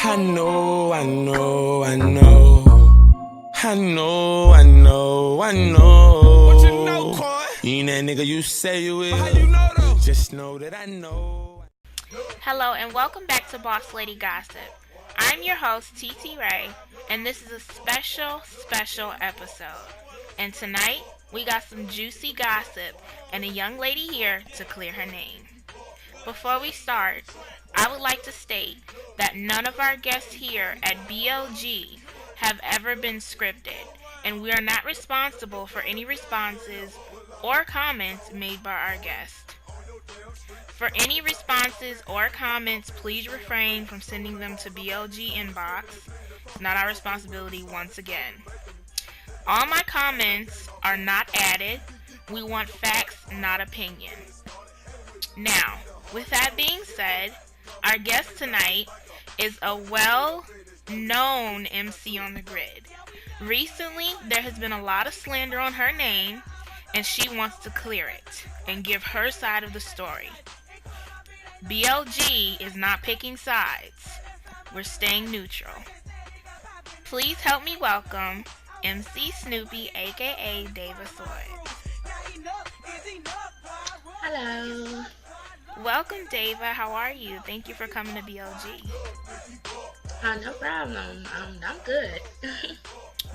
I know, I know, I know. I know, I know, I know. What you know, Coy? You ain't that nigga you say you is. How you know though? Just know that I know. Hello and welcome back to Boss Lady Gossip. I'm your host, TT Ray, and this is a special episode. And tonight, we got some juicy gossip and a young lady here to clear her name. Before we start, I would like to state that none of our guests here at BLG have ever been scripted, and we are not responsible for any responses or comments made by our guests. For any responses or comments, please refrain from sending them to BLG inbox. It's not our responsibility once again. All my comments are not added. We want facts, not opinion. Now, with that being said, our guest tonight is a well-known MC on the grid. Recently, there has been a lot of slander on her name, and she wants to clear it and give her side of the story. BLG is not picking sides. We're staying neutral. Please help me welcome MC Snoopy, aka Daeva Swords. Hello. Welcome, Daeva. How are you? Thank you for coming to BLG. No problem. I'm good.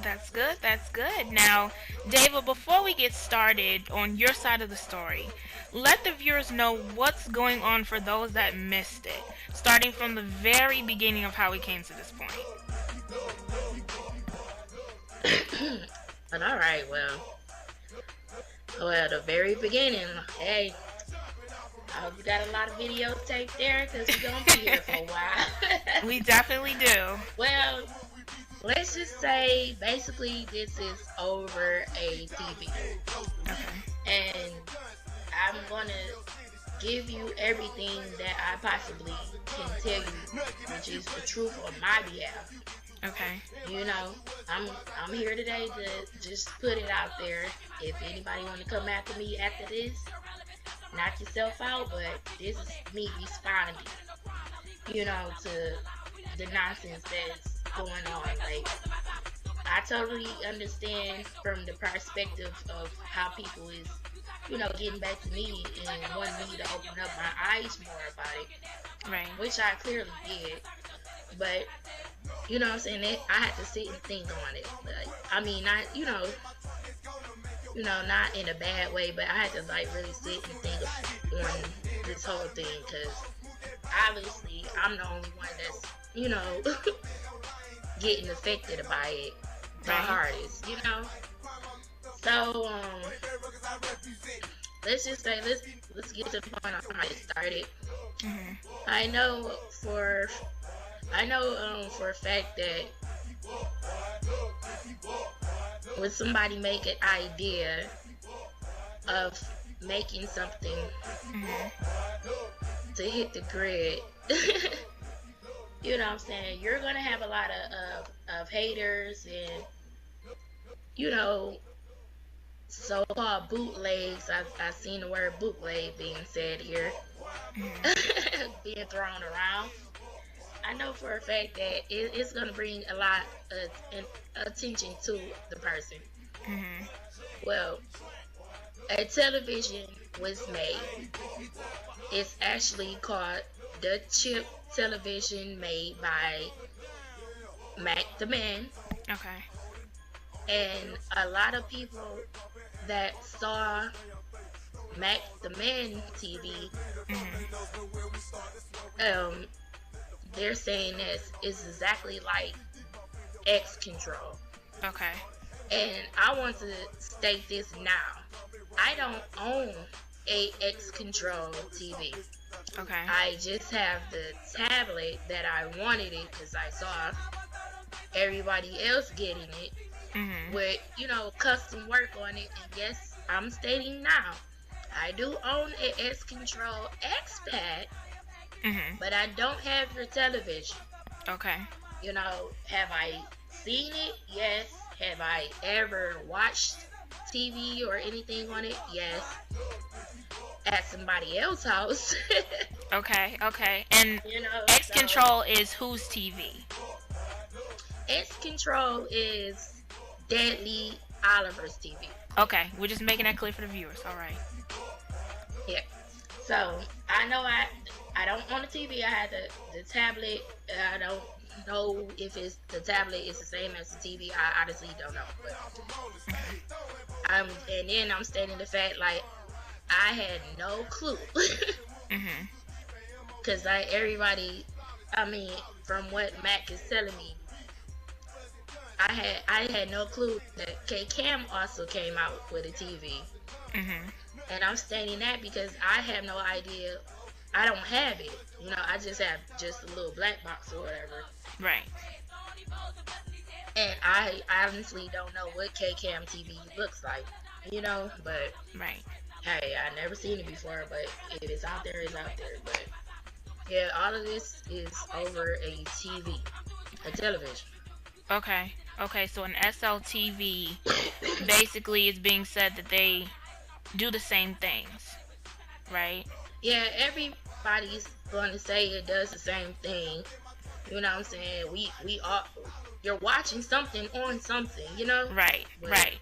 That's good. That's good. Now, Daeva, before we get started on your side of the story, let the viewers know what's going on for those that missed it, starting from the very beginning of how we came to this point. But all right, well, the very beginning. Hey, I hope you got a lot of videotape there because we're gonna be here for a while. We definitely do. Well, let's just say basically this is over a TV, and I'm gonna give you everything that I possibly can tell you, which is the truth on my behalf. Okay. You know, I'm here today to just put it out there. If anybody want to come after me after this, knock yourself out. But this is me responding, you know, to the nonsense that's going on. Like, I totally understand from the perspective of how people is, you know, getting back to me and wanting me to open up my eyes more about it. Right. Which I clearly did. But, you know what I'm saying, I had to sit and think on it. Like, I mean, not, not in a bad way, but I had to, like, really sit and think on this whole thing, because obviously I'm the only one that's, you know, getting affected by it the hardest, you know? So, let's just say, let's get to the point on how it started. Mm-hmm. I know for a fact that when somebody make an idea of making something to hit the grid, you know what I'm saying, you're gonna have a lot of haters and, you know, so-called bootlegs. I've seen the word bootleg being said here, being thrown around. I know for a fact that it's going to bring a lot of attention to the person. Mm-hmm. Well, a television was made. It's actually called the Chip Television, made by Mac the Man. Okay. And a lot of people that saw Mac the Man TV, they're saying this is exactly like X Control. Okay. And I want to state this now. I don't own a X Control TV. Okay. I just have the tablet that I wanted it because I saw everybody else getting it with, you know, custom work on it. And yes, I'm stating now, I do own a X Control X-Pad, but I don't have your television. Okay. You know, have I seen it? Yes. Have I ever watched TV or anything on it? Yes. at somebody else's house. Okay. And X So Control is whose TV? X Control is Deadly Oliver's TV. Okay, we're just making that clear for the viewers. All right. Yeah. So I know I don't own a TV. I had the tablet. I don't know if it's the tablet is the same as the TV. I honestly don't know. But and then I'm stating the fact like I had no clue. Mhm. Cause everybody, I mean, from what Mac is telling me, I had no clue that K Cam also came out with a TV. Mhm. And I'm stating that because I have no idea. I don't have it. I just have just a little black box or whatever. Right. And I honestly don't know what K Cam TV looks like. But Right. hey, I never seen it before. But if it's out there, it's out there. But yeah, all of this is over a TV, a television. Okay. So an SLTV basically is being said that they do the same things, right? Yeah, everybody's going to say it does the same thing. You know what I'm saying? We are. You're watching something on something. Right. But Right.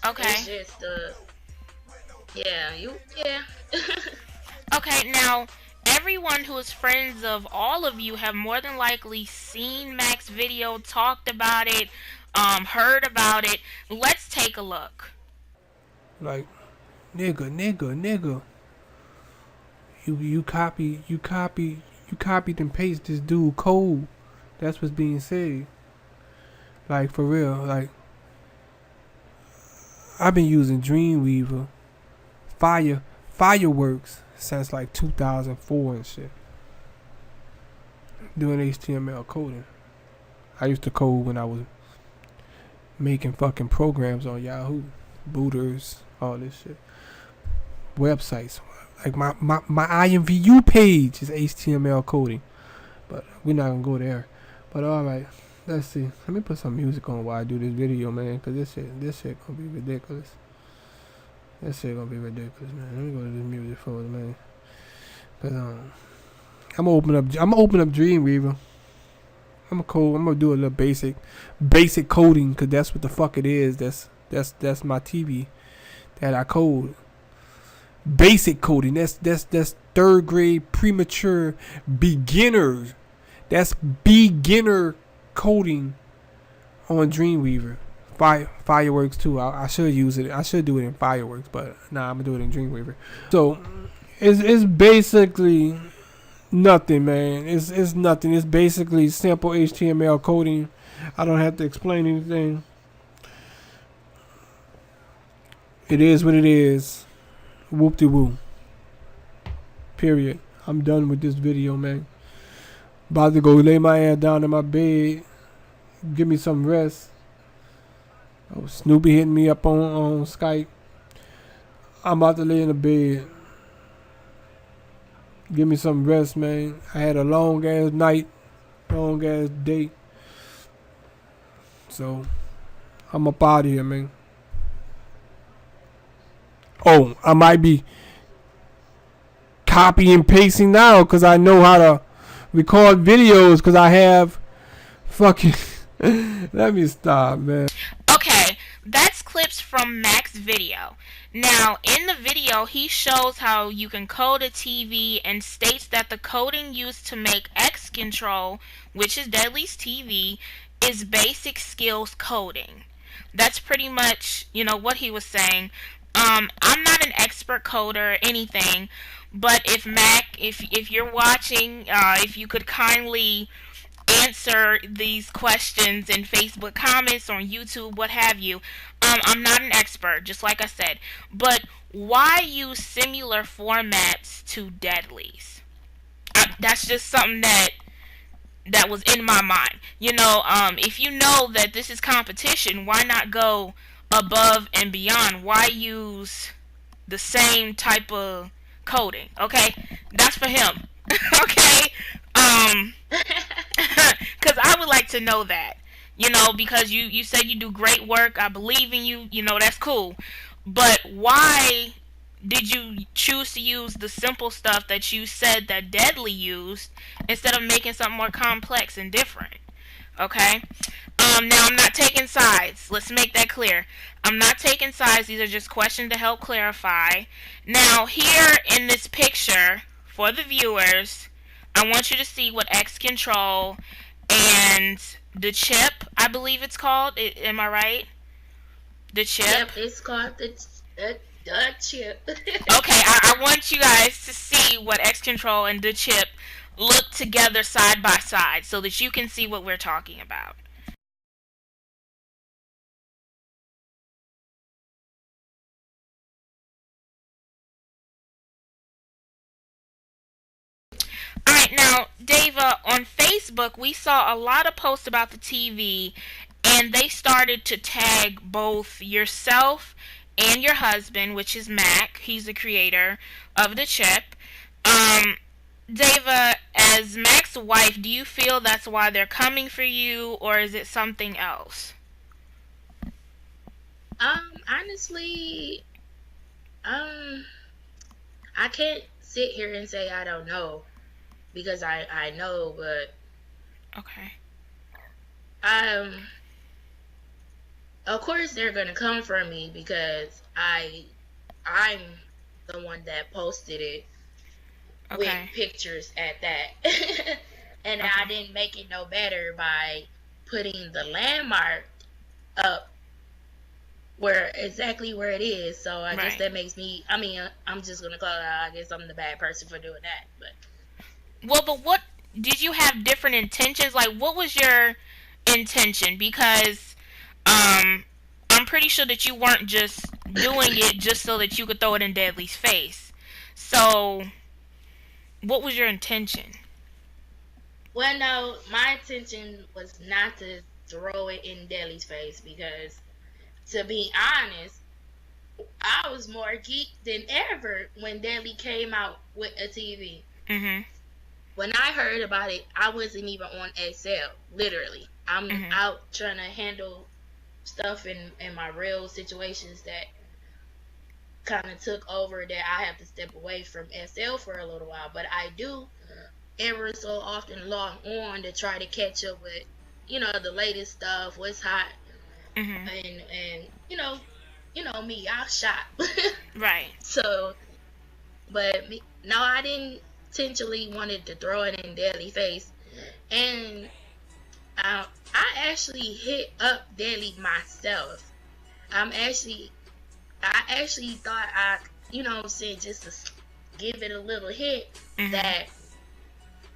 Okay. It's just yeah. Okay, now everyone who is friends of all of you have more than likely seen Mac's video, talked about it, heard about it. Let's take a look. Like, nigga. You copied and paste this dude code. That's what's being said. Like, for real. Like, I've been using Dreamweaver, Fireworks since like 2004 and shit. Doing HTML coding. I used to code when I was making fucking programs on Yahoo, booters, all this shit. Websites. Like my IMVU page is HTML coding. But we're not gonna go there. But alright, let's see. Let me put some music on while I do this video, man, cause this shit gonna be ridiculous. This shit gonna be ridiculous, man. Let me go to this music folder, man. Cause I'm gonna open up Dreamweaver. I'm gonna do a little basic coding, cause that's what the fuck it is. That's my TV that I code. Basic coding. That's third grade premature beginners. That's beginner coding on Dreamweaver. Fireworks too. I should use it. I should do it in Fireworks, but nah, I'm gonna do it in Dreamweaver. So it's basically nothing, man. It's nothing. It's basically simple HTML coding. I don't have to explain anything. It is what it is. Whoop-de-woo. Period. I'm done with this video, man. About to go lay my ass down in my bed. Give me some rest. Oh, Snoopy hitting me up on Skype. I'm about to lay in the bed. Give me some rest, man. I had a long ass night. Long ass day. So, I'm up out of here, man. Oh, I might be copy and pasting now because I know how to record videos because I have fucking... Let me stop, man. Okay, that's clips from Mac's video. Now, in the video, he shows how you can code a TV and states that the coding used to make X Control, which is Deadly's TV, is basic skills coding. That's pretty much, what he was saying. I'm not an expert coder or anything, but if Mac, if you're watching, if you could kindly answer these questions in Facebook comments or on YouTube, what have you. I'm not an expert, just like I said, but why use similar formats to Deadly's? That's just something that was in my mind. If you know that this is competition, why not go above and beyond? Why use the same type of coding? Okay, that's for him. Okay, because I would like to know that. Because you said you do great work. I believe in you. That's cool. But why did you choose to use the simple stuff that you said that Deadly used instead of making something more complex and different? Okay. Now I'm not taking sides. Let's make that clear. I'm not taking sides. These are just questions to help clarify. Now, here in this picture, for the viewers, I want you to see what X Control and the chip, I believe it's called. Am I right? The chip. Yep, it's called the chip. Okay, I want you guys to see what X Control and the chip look together side by side so that you can see what we're talking about. Alright, now, Daeva, on Facebook, we saw a lot of posts about the TV, and they started to tag both yourself and your husband, which is Mac. He's the creator of the chip. Um, Daeva, as Mac's wife, do you feel that's why they're coming for you, or is it something else? Honestly, I can't sit here and say I don't know because I know, but Okay. um, of course they're gonna come for me because I'm the one that posted it with Okay. pictures at that, and Okay. I didn't make it no better by putting the landmark up exactly where it is. So I guess Right. that makes me. I mean, I'm just gonna call it out. I guess I'm the bad person for doing that. But Well, but what did you have different intentions? Like, what was your intention? Because I'm pretty sure that you weren't just doing it just so that you could throw it in Deadly's face. So, what was your intention? well, no, my intention was not to throw it in Deli's face because, to be honest, I was more geeked than ever when Deli came out with a TV. Mhm. When I heard about it, I wasn't even on XL. Literally, I'm Mhm. out trying to handle stuff in my real situations that kind of took over that I have to step away from SL for a little while. But I do ever so often log on to try to catch up with, the latest stuff, what's hot, Mhm. and me, I'll shop. Right. So, but no, I didn't intentionally wanted to throw it in Daily face, and I actually hit up Daily myself. I'm actually I actually thought just to give it a little hit Mhm. that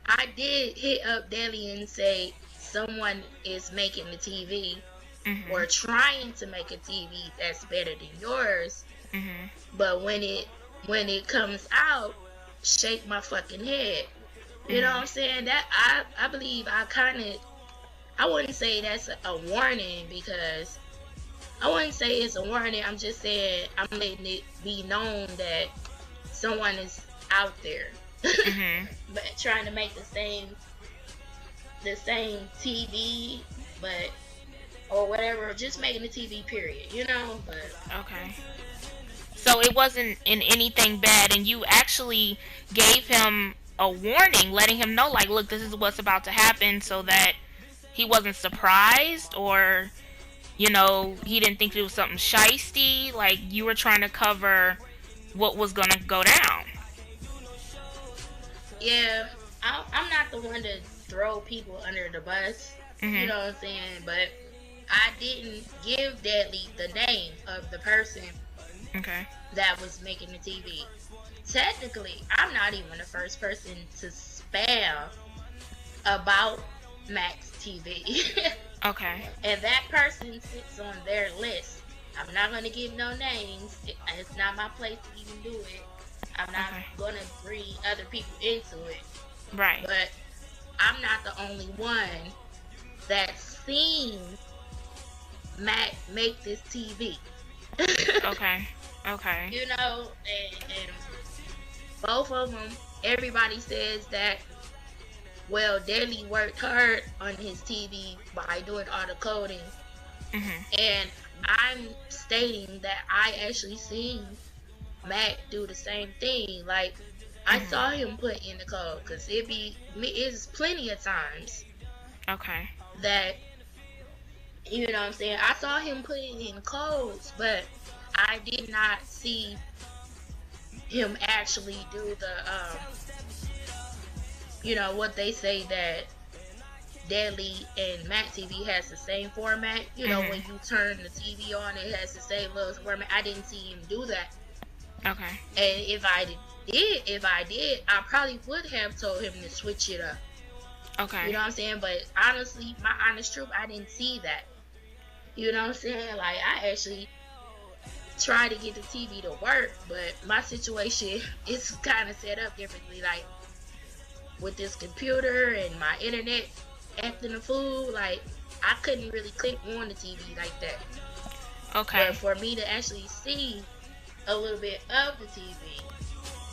I did hit up Deli and say someone is making the TV or Mhm. trying to make a TV that's better than yours, Mhm. but when it comes out, shake my fucking head. You know what Mhm. I'm saying? That I believe I wouldn't say that's a warning because I wouldn't say it's a warning. I'm just saying I'm letting it be known that someone is out there, Mhm. but trying to make the same TV, but or whatever, just making the TV period, But Okay. So it wasn't in anything bad, and you actually gave him a warning, letting him know, like, look, this is what's about to happen, so that he wasn't surprised, or he didn't think it was something shisty. Like, you were trying to cover what was gonna go down. yeah, I'm not the one to throw people under the bus. You Mhm. know what I'm saying? But I didn't give Deadly the name of the person Okay. that was making the TV. Technically, I'm not even the first person to spam about Max TV. Okay. And that person sits on their list. I'm not going to give no names. It's not my place to even do it. I'm not Okay. going to bring other people into it. Right. But I'm not the only one that's seen Mac make this TV. Okay. Okay. And both of them, everybody says that, well, Daly worked hard on his TV by doing all the coding. Mhm. And I'm stating that I actually seen Matt do the same thing. Like, I Mhm. saw him put in the code, because it's plenty of times Okay. that, you know what I'm saying, I saw him put it in codes, but I did not see him actually do the what they say, that Deadly and Mac TV has the same format. When Mhm. you turn the TV on, it has the same little format. I didn't see him do that. Okay. And if I did, I probably would have told him to switch it up. You Okay. know what I'm saying? But honestly, my honest truth, I didn't see that. You know what I'm saying? Like, I actually tried to get the TV to work, but my situation is kind of set up differently. Like, with this computer and my internet acting a fool, like, I couldn't really click on the TV like that. But Okay. for me to actually see a little bit of the TV,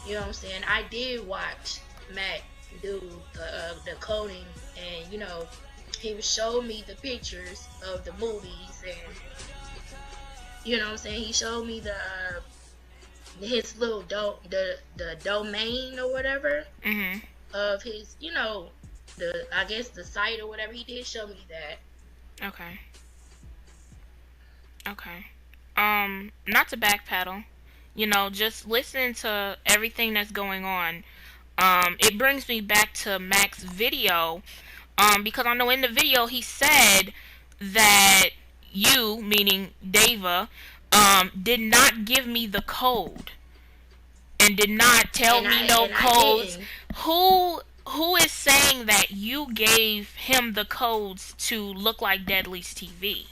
you know what I'm saying? I did watch Matt do the coding, and he would show me the pictures of the movies, and you know what I'm saying. He showed me his little the domain or whatever Mhm. of his, I guess the site or whatever. He did show me that. Okay. Okay. Not to backpedal, just listening to everything that's going on. It brings me back to Mac's video. Because I know in the video he said that you, meaning Daeva, did not give me the code and did not tell And me I no and I codes. didn't. Who is saying that you gave him the codes to look like Deadly's TV?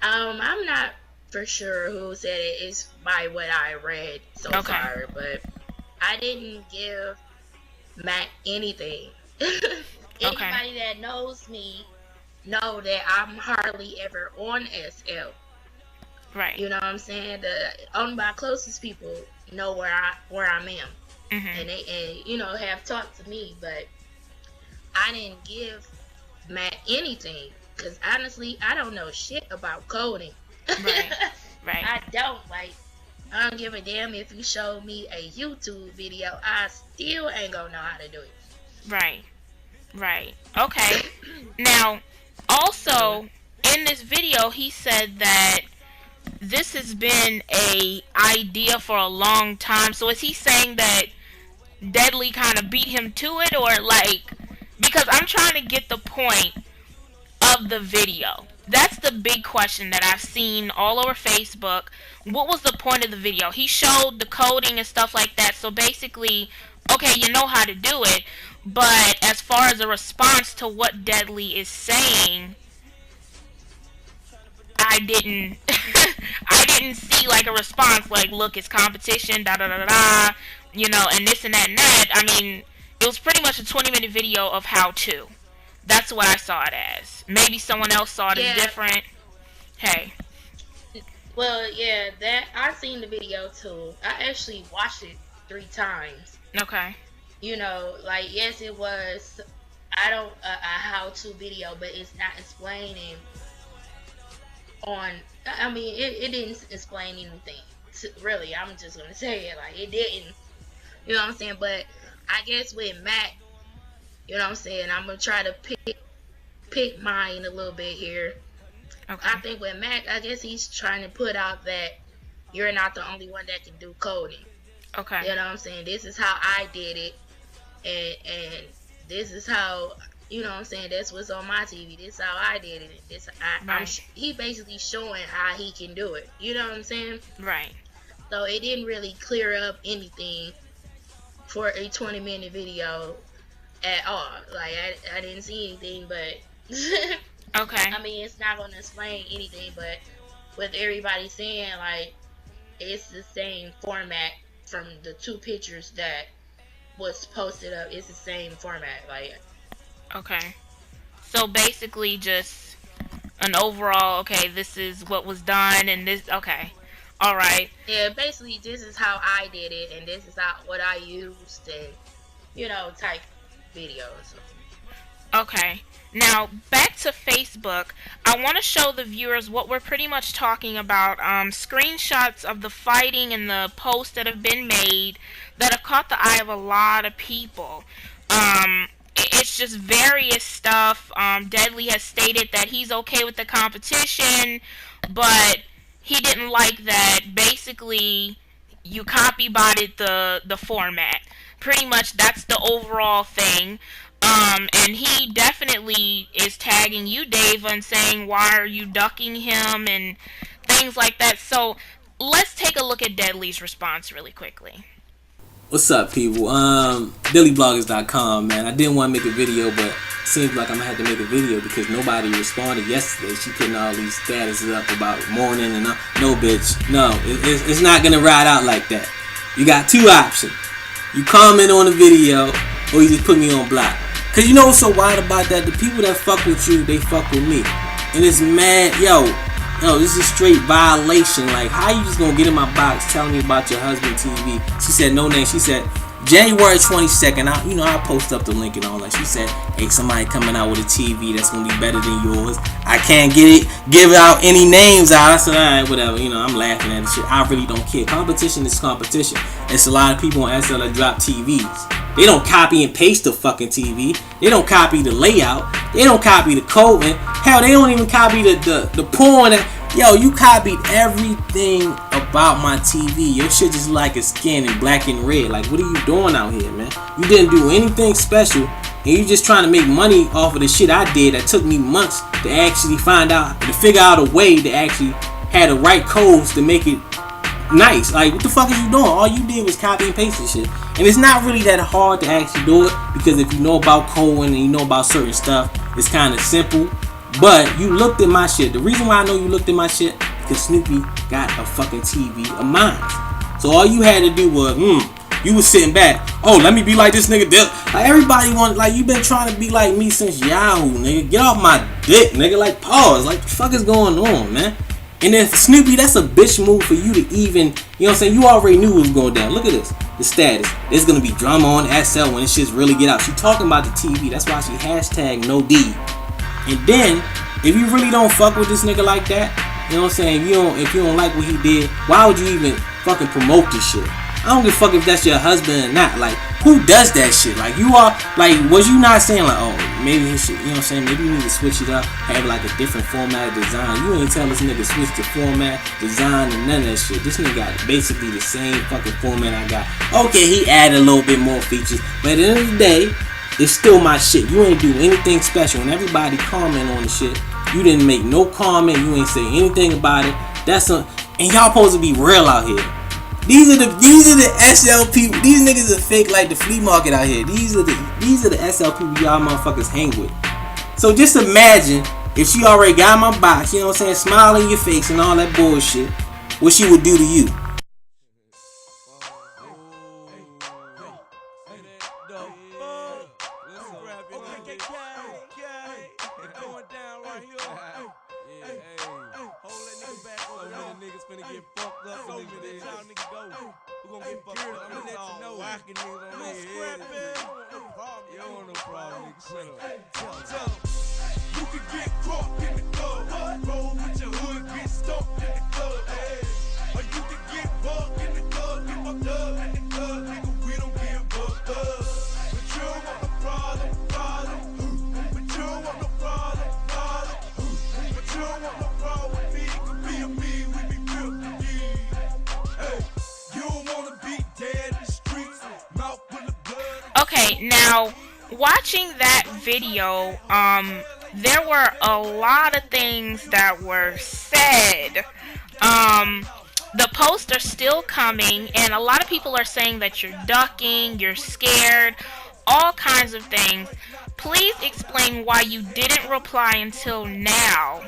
I'm not for sure who said it. Is by what I read so Okay. far, but I didn't give Matt anything. Okay. Anybody that knows me know that I'm hardly ever on SL. Right. You know what I'm saying? Only my closest people know where I'm at, Mhm. and they have talked to me, but I didn't give Matt anything, because honestly, I don't know shit about coding. Right. Right. I don't. Like, I don't give a damn if you show me a YouTube video. I still ain't gonna know how to do it. Right. Right. Okay. Now, So, also in this video, he said that this has been a idea for a long time. So is he saying that Deadly kind of beat him to it, or like, because I'm trying to get the point of the video. That's the big question that I've seen all over Facebook. What was the point of the video? He showed the coding and stuff like that. So basically, okay, you know how to do it, but as far as a response to what Deadly is saying, I didn't I didn't see like a response like, look, it's competition, da da da da, and this and that and that. I mean, it was pretty much a 20-minute video of how to. That's what I saw it as. Maybe someone else saw it as yeah. different. Hey. Well, yeah, that I seen the video too. I actually watched it 3 times. Okay. Like, yes, it was. I don't a how-to video, but it's not explaining on. I mean, it didn't explain anything. Really, I'm just gonna say it, like, it didn't. You know what I'm saying? But I guess with Matt, you know what I'm saying, I'm gonna try to pick mine a little bit here. Okay. I think with Mac, I guess he's trying to put out that you're not the only one that can do coding. Okay. You know what I'm saying? This is how I did it, and this is how, you know what I'm saying, that's what's on my TV. This is how I did it. Right. He basically showing how he can do it. You know what I'm saying? Right. So it didn't really clear up anything for a 20-minute video at all. Like, I didn't see anything, but Okay. I mean, it's not going to explain anything, but with everybody saying, like, it's the same format from the 2 pictures that was posted up. It's the same format. Like, Okay. So basically just an overall, okay, this is what was done and this, okay. All right. yeah, basically, this is how I did it, and this is what I used, and, type videos. Okay. Now, back to Facebook, I want to show the viewers what we're pretty much talking about. Screenshots of the fighting and the posts that have been made that have caught the eye of a lot of people. It's just various stuff. Deadly has stated that he's okay with the competition, but he didn't like that basically you copy-botted the format. Pretty much that's the overall thing. And he definitely is tagging you, Daeva, and saying, why are you ducking him, and things like that. So let's take a look at Deadly's response really quickly. What's up, people? DailyBloggers.com, man. I didn't want to make a video, but it seems like I'm gonna have to make a video because nobody responded yesterday. She putting all these statuses up about mourning and no, bitch. No, it's not gonna ride out like that. You got two options. You comment on the video, or you just put me on block. Cause you know what's so wild about that? The people that fuck with you, they fuck with me, and it's mad, yo, this is straight violation. Like, how you just gonna get in my box telling me about your husband TV? She said no name. She said January 22nd. I'll post up the link and all that. She said, hey, somebody coming out with a TV that's gonna be better than yours. I can't give out any names out. I said, alright, whatever. I'm laughing at the shit. I really don't care. Competition is competition. It's a lot of people on SL that drop TVs. They don't copy and paste the fucking TV. They don't copy the layout. They don't copy the coding. Hell, they don't even copy the porn. Yo, you copied everything about my TV. Your shit just like a skin in black and red. Like, what are you doing out here, man? You didn't do anything special, and you just trying to make money off of the shit I did that took me months to actually figure out a way to actually have the right codes to make it nice. Like, what the fuck is you doing? All you did was copy and paste this shit. And it's not really that hard to actually do it, because if you know about coding and you know about certain stuff, it's kind of simple. But you looked at my shit. The reason why I know you looked at my shit, because Snoopy got a fucking TV of mine. So all you had to do was, you was sitting back. Oh, let me be like this nigga. Like, everybody you been trying to be like me since Yahoo, nigga. Get off my dick, nigga. Like, pause. Like, the fuck is going on, man? And then Snoopy, that's a bitch move for you to even, you know what I'm saying? You already knew what was going down. Look at this. The status. There's going to be drama on SL when this shit's really get out. She talking about the TV. That's why she hashtag no D. And then, if you really don't fuck with this nigga like that, you know what I'm saying? If you don't like what he did, why would you even fucking promote this shit? I don't give a fuck if that's your husband or not. Like, who does that shit? Like, was you not saying like, oh, maybe he should, you know what I'm saying? Maybe you need to switch it up, have like a different format of design. You ain't tell this nigga switch the format, design, and none of that shit. This nigga got basically the same fucking format I got. Okay, he added a little bit more features, but at the end of the day, it's still my shit. You ain't do anything special, and everybody comment on the shit. You didn't make no comment. You ain't say anything about it. And y'all supposed to be real out here. These are the SL people. These niggas are fake like the flea market out here. These are the SL people y'all motherfuckers hang with. So just imagine if she already got my box, you know what I'm saying, smile in your face and all that bullshit, what she would do to you. Okay, now watching that video, there were a lot of things that were said. The posts are still coming, and a lot of people are saying that you're ducking, you're scared, all kinds of things. Please explain why you didn't reply until now,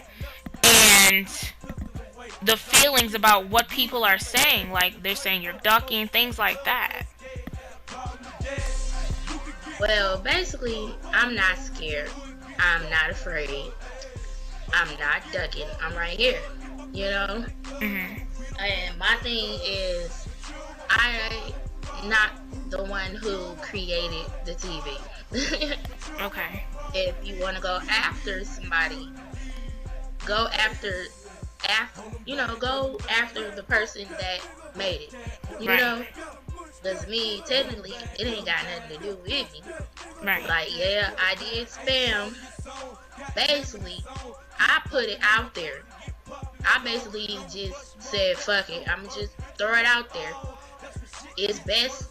and the feelings about what people are saying. Like, they're saying you're ducking, things like that. Well, basically, I'm not scared. I'm not afraid. I'm not ducking. I'm right here. You know? Mm-hmm. And my thing is, I'm not the one who created the TV. Okay. if you want to go after somebody, go after go after the person that made it. You Right. know, because me, technically, it ain't got nothing to do with me. Right. Like, yeah, I did spam. Basically, I put it out there. I basically just said, fuck it. I'm just throw it out there. It's best.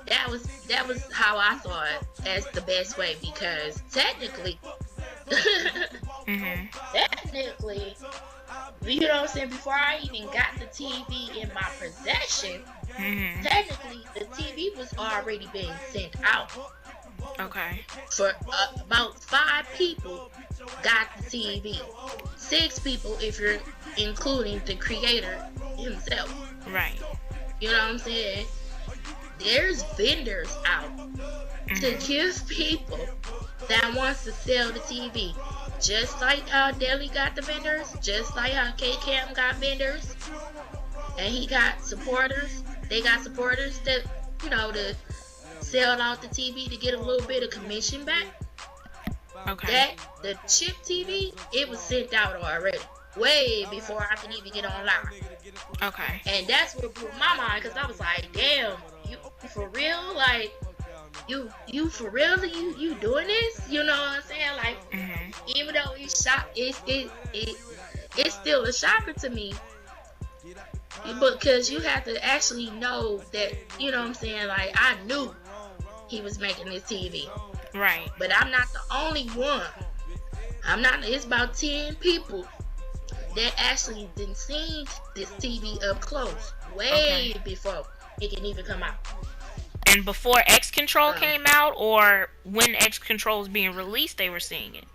That was how I saw it as the best way, because technically, Mhm. technically, you know what I'm saying, before I even got the TV in my possession, Mhm. technically the TV was already being sent out. Okay. For about 5 people got the TV. 6 people if you're including the creator himself. Right. You know what I'm saying? There's vendors out to give people that wants to sell the TV. Just like how Deli got the vendors, just like how K-Cam got vendors, and he got supporters. They got supporters that, to sell out the TV to get a little bit of commission back. Okay. The chip TV, it was sent out already, way before I could even get online. Okay. And that's what blew my mind, because I was like, damn, you for real? Like, you for real? You doing this? You know what I'm saying? Like, even though it's still a shocker to me, because you have to actually know that, you know what I'm saying? Like, I knew he was making this TV. Right. But I'm not the only one. It's about 10 people that actually didn't see this TV up close, way before it can even come out. And before X Control came out, or when X Control was being released, they were seeing it?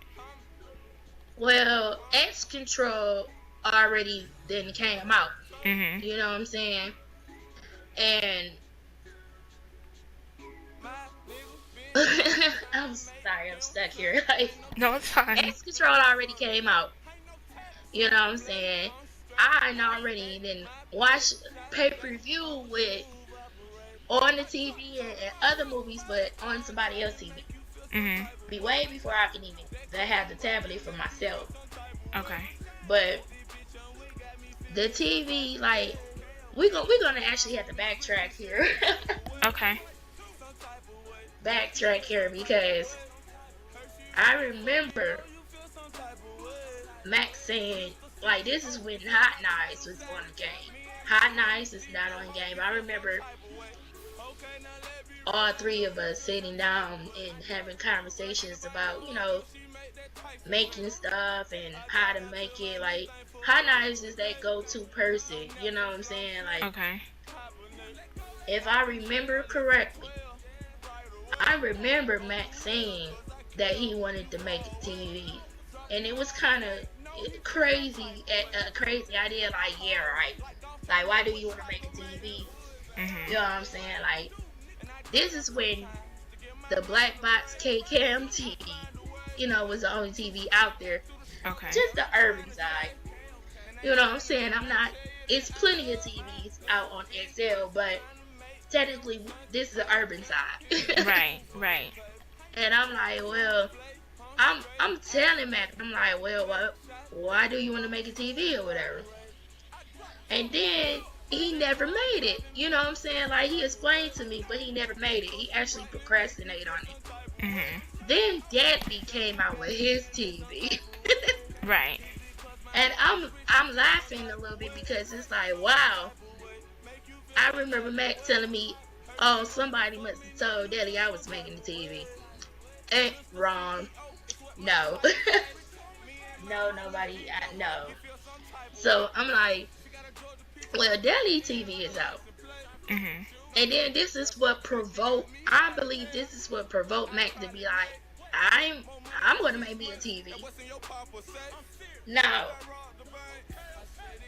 Well, X Control already then came out. Mhm. You know what I'm saying? And I'm sorry, I'm stuck here. Like, No, it's fine. X Control already came out. You know what I'm saying? I already then watched pay-per-view with on the TV and other movies, but on somebody else's TV. Mhm. Be way before I can even have the tablet for myself. Okay. But the TV, like, we're gonna actually have to backtrack here. Okay. Backtrack here, because I remember Max saying, like, this is when Hot Knives was on the game. Hot Knives is not on the game. I remember all 3 of us sitting down and having conversations about, making stuff and how to make it. Like, Hot Knives is that go-to person, you know what I'm saying? Like, Okay. if I remember correctly, I remember Max saying that he wanted to make a TV, and it was kind of crazy, a crazy idea. Like, yeah, right. Like, why do you want to make a TV? You know what I'm saying? Like, this is when the black box K-Cam TV, was the only TV out there. Okay. Just the urban side. You know what I'm saying? It's plenty of TVs out on XL, but technically this is the urban side. Right. And I'm like, well, I'm telling Mac, I'm like, well, why do you want to make a TV or whatever? And then he never made it. You know what I'm saying? Like, he explained to me, but he never made it. He actually procrastinated on it. Then Daddy came out with his TV. Right. And I'm laughing a little bit, because it's like, wow. I remember Mac telling me, oh, somebody must have told Daddy I was making the TV. Wrong. No. No, nobody. No. So I'm like, well, Daddy TV is out. And then this is what provoked, I believe this is what provoked Mac to be like, I'm going to make me a TV. Now,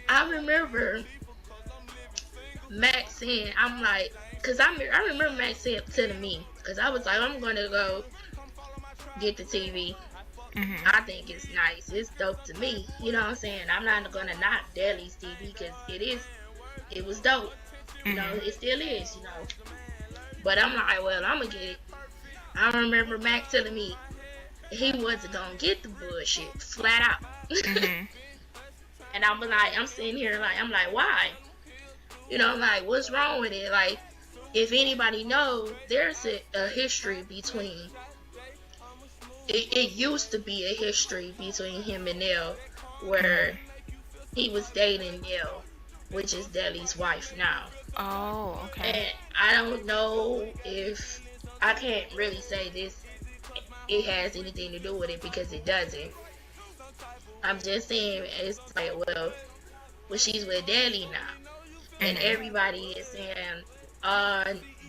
I remember Max saying, I'm like, because I remember Max telling me, because I was like, I'm going to go get the TV. I think it's nice. It's dope to me. You know what I'm saying? I'm not going to knock Deli's TV, because it was dope. You know, it still is, But I'm like, well, I'm going to get it. I remember Mac telling me, he wasn't gonna get the bullshit flat out. Mm-hmm. And I'm sitting here like, I'm like, why? Like, what's wrong with it? Like, if anybody knows, there's a history between. It used to be a history between him and Nell, where he was dating Nell, which is Deli's wife now. Oh, okay. And I don't know if I can't really say this. It has anything to do with it because it doesn't. I'm just saying it's like, well, she's with Deli now, and everybody is saying,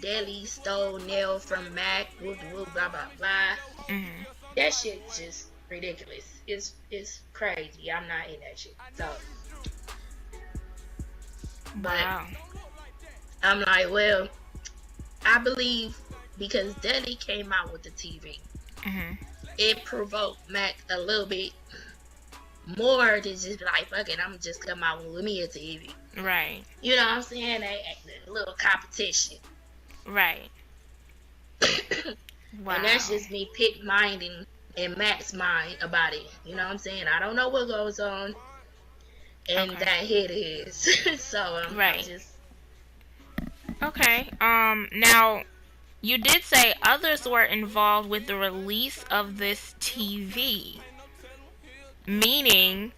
Deli stole Nell from Mac, whoop whoop, blah blah blah. Mm-hmm. That shit's just ridiculous. It's crazy. I'm not in that shit. So, Wow. I'm like, well, I believe because Deli came out with the TV, it provoked Mac a little bit more to just be like, fuck it, I'm just come out with me a TV. Right. You know what I'm saying? A little competition. Right. Wow. And that's just me pick minding in Mac's mind about it. You know what I'm saying? I don't know what goes on in that head is. So right. I just... Okay. Now, you did say others were involved with the release of this TV. Meaning,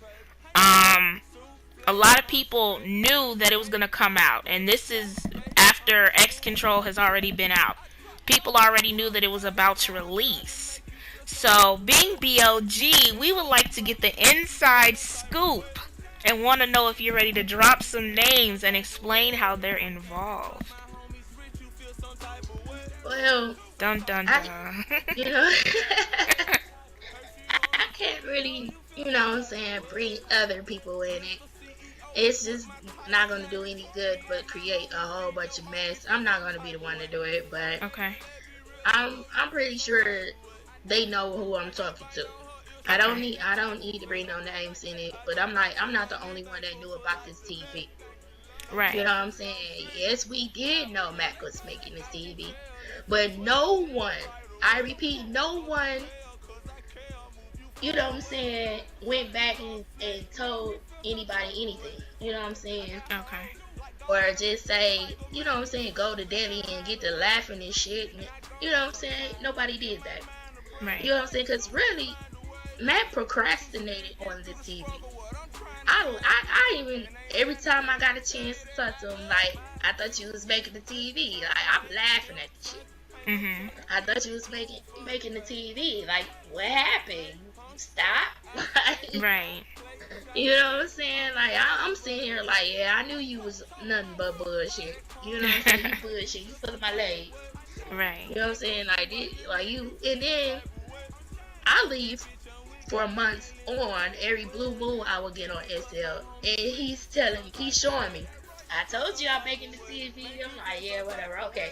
a lot of people knew that it was going to come out. And this is after X Control has already been out. People already knew that it was about to release. So, being BLG, we would like to get the inside scoop and want to know if you're ready to drop some names and explain how they're involved. Well, dun dun dun. I can't really, bring other people in it. It's just not going to do any good but create a whole bunch of mess. I'm not going to be the one to do it, but okay. I'm pretty sure they know who I'm talking to. I don't need to bring no names in it, but I'm not the only one that knew about this TV. Right. You know what I'm saying? Yes, we did know Mac was making this TV, but no one, I repeat, no one, you know what I'm saying, went back and told anybody anything. You know what I'm saying? Okay. Or just say, you know what I'm saying, go to Deli and get to laughing and shit. You know what I'm saying? Nobody did that. Right. You know what I'm saying? Because really, Matt procrastinated on the TV. I even, every time I got a chance to talk to him, like, I thought you was making the TV. Like, I'm laughing at the shit. Mm-hmm. I thought you was making the TV. Like, what happened? Stop. Right. You know what I'm saying? Like, I'm sitting here like, yeah, I knew you was nothing but bullshit. You know what I'm saying? You bullshit. You pulling my leg. Right. You know what I'm saying? Like you, and then I leave for months on. Every blue moon I would get on SL, and he's showing me. I told you I'm making the TV. I'm like, yeah, whatever. Okay.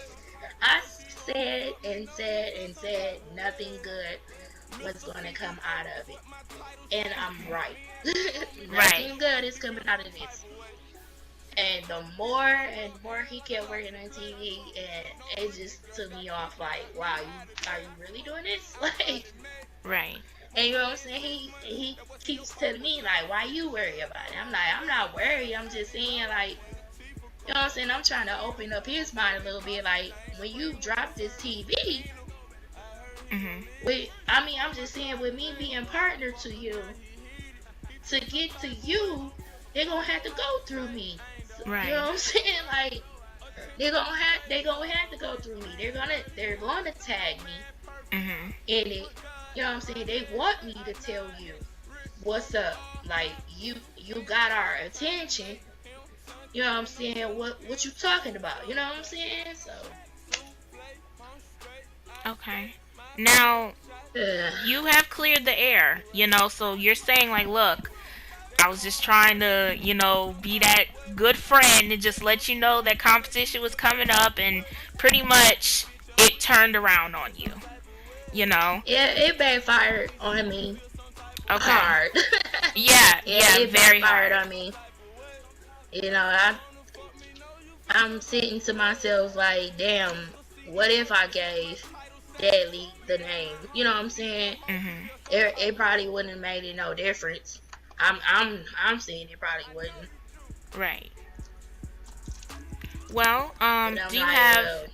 I said and said and said nothing good was going to come out of it, and I'm right. Nothing good is coming out of this. And the more and more he kept working on TV, and it just took me off. Like, wow, are you really doing this? Like, right. And you know what I'm saying? He keeps telling me, like, why you worry about it? I'm like, I'm not worried. I'm just saying, like, you know what I'm saying? I'm trying to open up his mind a little bit. Like, when you drop this TV, I'm just saying, with me being partner to you, to get to you, they're gonna have to go through me. Right. You know what I'm saying? Like, they're gonna have to go through me. They're gonna tag me in it. You know what I'm saying? They want me to tell you what's up. Like, you got our attention. You know what I'm saying? What you talking about? You know what I'm saying? So, okay. Now, you have cleared the air, so you're saying, like, look, I was just trying to, be that good friend and just let you know that competition was coming up, and pretty much it turned around on you, Yeah, it backfired on me. Okay. Hard. yeah, it very backfired hard on me. I'm sitting to myself like, damn, what if I gave Deadly the name. You know what I'm saying? Mhm. It probably wouldn't have made it no difference. I'm saying it probably wouldn't. Right. Well, But I'm do you like, have well,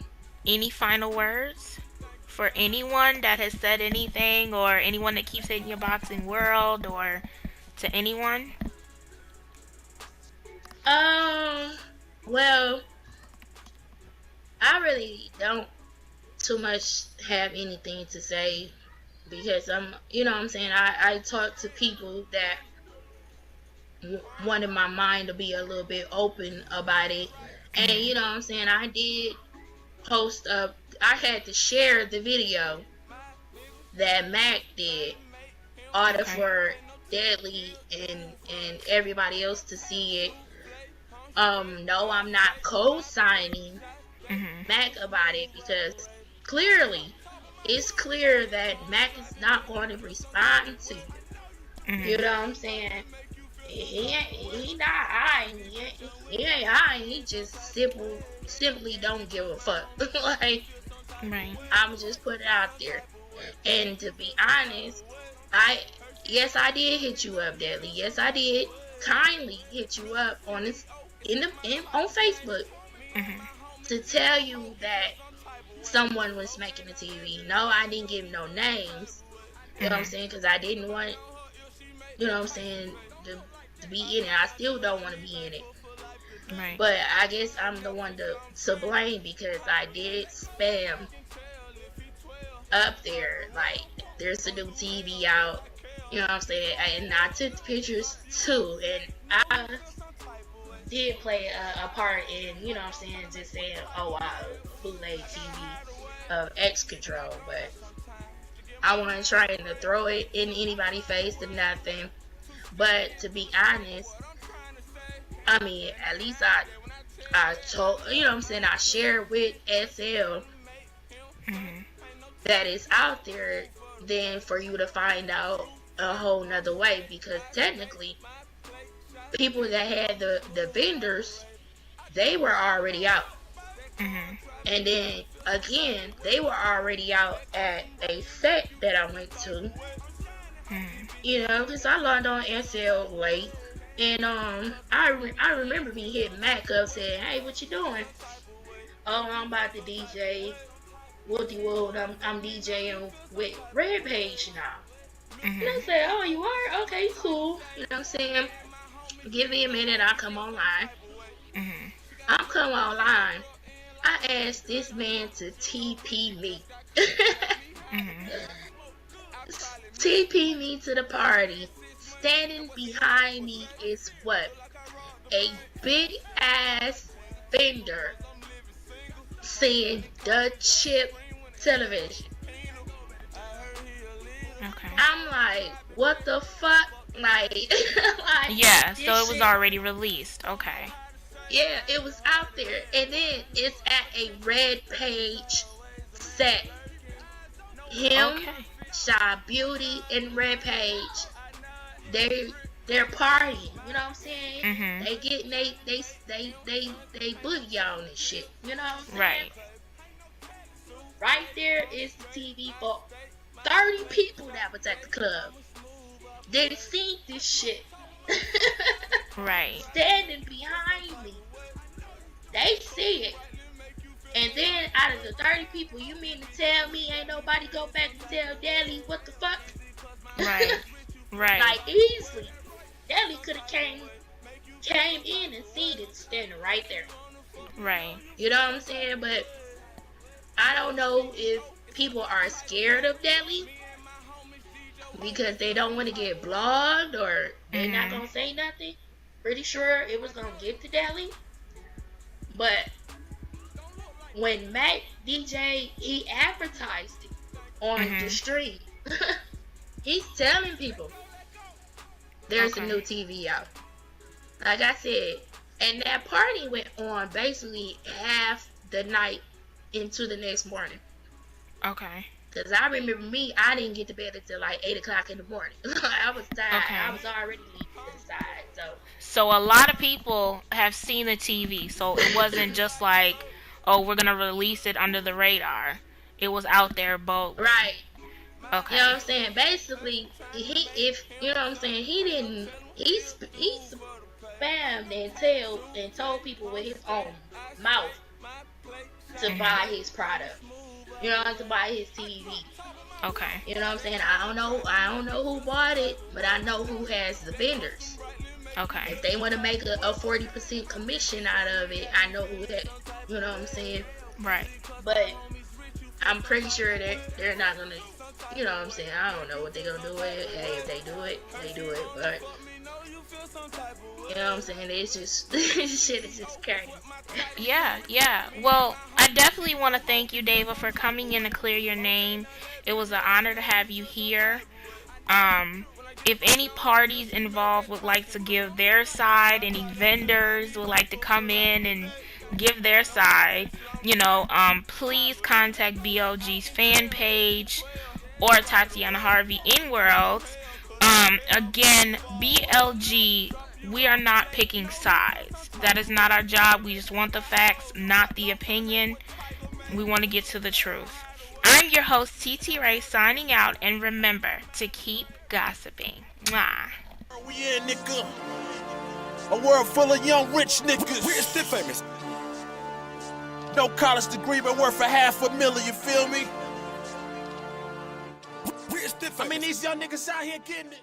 any final words for anyone that has said anything, or anyone that keeps hitting your boxing world, or to anyone? um, well, I really don't too much have anything to say because you know what I'm saying, I talk to people that wanted my mind to be a little bit open about it. And you know what I'm saying, I did post up, I had to share the video that Mac did, order Okay. for Deadly and everybody else to see it. No, I'm not co-signing Mhm. Mac about it because clearly it's clear that Mac is not going to respond to you. You Mhm. know what I'm saying? He not high. He ain't high. He just simply don't give a fuck. Like, Right. I'm just put it out there. And to be honest, I yes I did hit you up, Deadly. Yes I did kindly hit you up on this on Facebook Mhm. to tell you that someone was making a TV. No, I didn't give no names. You know what I'm Mhm. saying? Because I didn't want, you know what I'm saying, to be in it. I still don't want to be in it. Right. But I guess I'm the one to blame because I did spam up there. Like, there's a new TV out. You know what I'm saying? And I took pictures too. And I did play a part in, you know what I'm saying, just saying, oh, wow, bootleg TV of X Control. But I wasn't trying to throw it in anybody's face or nothing. But to be honest, I mean, at least I told, you know what I'm saying, I shared with SL Mhm. that it's out there, than for you to find out a whole nother way, because technically people that had the vendors, they were already out. Mhm. And then again, they were already out at a set that I went to, Mhm. you know, because I logged on SL late. And I remember me hitting Mac up saying, hey, what you doing? Oh, I'm about to DJ. Woody Wood, I'm DJing with Red Page now. And I Mhm. said, oh, you are? Okay, cool. You know what I'm saying? Give me a minute, I'll come online. Mhm. I'm come online. I asked this man to TP me. Mhm. TP me to the party. Standing behind me is what? A big ass fender saying the chip television. Okay. I'm like, what the fuck? Like, like Yeah, so it this was shit. already released. Okay. Yeah, it was out there, and then it's at a Red Page set. Him, Okay. Shy Beauty, and Red Page. They they're partying. You know what I'm saying? Mhm. They getting they boogie on and shit. You know what I'm saying? Right. Right there is the TV for 30 people that was at the club. They seen this shit. Right. Standing behind me. They see it. And then out of the 30 people, you mean to tell me ain't nobody go back and tell Dally what the fuck? Right. Right. Like, easily. Dally could have came in and seen it standing right there. Right. You know what I'm saying? But I don't know if people are scared of Dally because they don't want to get blogged, or they're not Mhm. gonna say nothing. Pretty sure it was gonna get to Dally. But when Mac DJ, he advertised it on the Mhm. stream. He's telling people there's a Okay. new TV out. Like I said, and that party went on basically half the night into the next morning. Okay. Cause I remember me, I didn't get to bed until like 8 o'clock in the morning. I was tired. I Okay. was already leaving to the side. So So a lot of people have seen the TV, so it wasn't just like, oh, we're gonna release it under the radar. it was out there both. Right. Okay. You know what I'm saying? Basically, if you know what I'm saying, he spammed and told people with his own mouth to buy his product. You know, to buy his TV. Okay. You know what I'm saying? I don't know who bought it, but I know who has the vendors. Okay. If they want to make a 40% commission out of it, I know who that. You know what I'm saying? Right. But I'm pretty sure that they're not gonna. You know what I'm saying? I don't know what they're gonna do with it. Hey, if they do it, they do it. But you know what I'm saying? It's just this shit is just crazy. Yeah. Well, I definitely want to thank you, Daeva, for coming in to clear your name. It was an honor to have you here. If any parties involved would like to give their side, any vendors would like to come in and give their side, please contact BLG's fan page or Tatiana Harvey in Worlds. Again, BLG, we are not picking sides. That is not our job. We just want the facts, not the opinion. We want to get to the truth. I'm your host, TT Ray, signing out, and remember to keep gossiping. Mwah. We in, nigga. A world full of young rich niggas. We're still famous. No college degree, but worth $500,000, you feel me? We're still famous. I mean, these young niggas out here getting it.